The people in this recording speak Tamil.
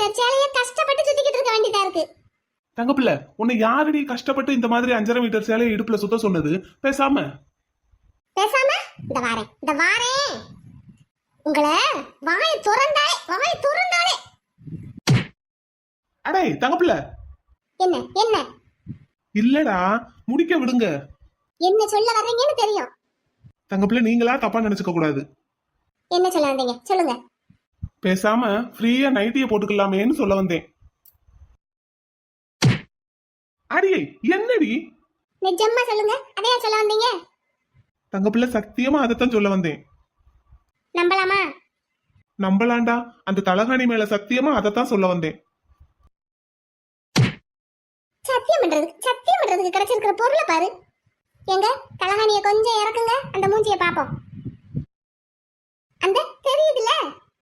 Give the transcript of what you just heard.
மீட்டர் சேலைய கஷ்டப்பட்டு சுத்திக்கிட்டு இருக்க வேண்டியதா இருக்கு. தங்கப்பிள்ள, உன்னை யாரடி கஷ்டப்பட்டு இந்த மாதிரி 5.5 மீட்டர் சேலையை இடுப்புல சுத்த சொன்னது? பேசாம பேசாம இந்த வாரேன் உங்களை வாயை துறந்தாலே. அடே தங்கப்பிள்ள, என்ன என்ன இல்லடா, முடிக்க விடுங்க. என்ன சொல்ல வர்றீங்கன்னு தெரியும். தங்கப்பிள்ள, நீங்களா தப்பா நினைச்சுக்க கூடாது. என்ன சொல்ல வந்தீங்க சொல்லுங்க. பேசாம ஃப்ரீயா நைட்டியை போட்டுக்கலாமேன்னு சொல்ல வந்தேன். அடியே என்னடி? நிஜமா சொல்லுங்க, அதையா சொல்ல வந்தீங்க? தங்கப்பிள்ள, சத்தியமா அதைத்தான் சொல்ல வந்தேன். நம்பலாமா? நம்பலாண்டா, அந்த தலகாணி மேல சத்தியமா அதைத்தான் சொல்ல வந்தேன். சத்தியம் பண்றதுக்கு கிடைச்சிருக்கிற பொருளை பாரு. எங்க தலகாணிய கொஞ்சம் இறக்குங்க, அந்த மூஞ்சிய பாப்போம். அந்த தெரியுதுல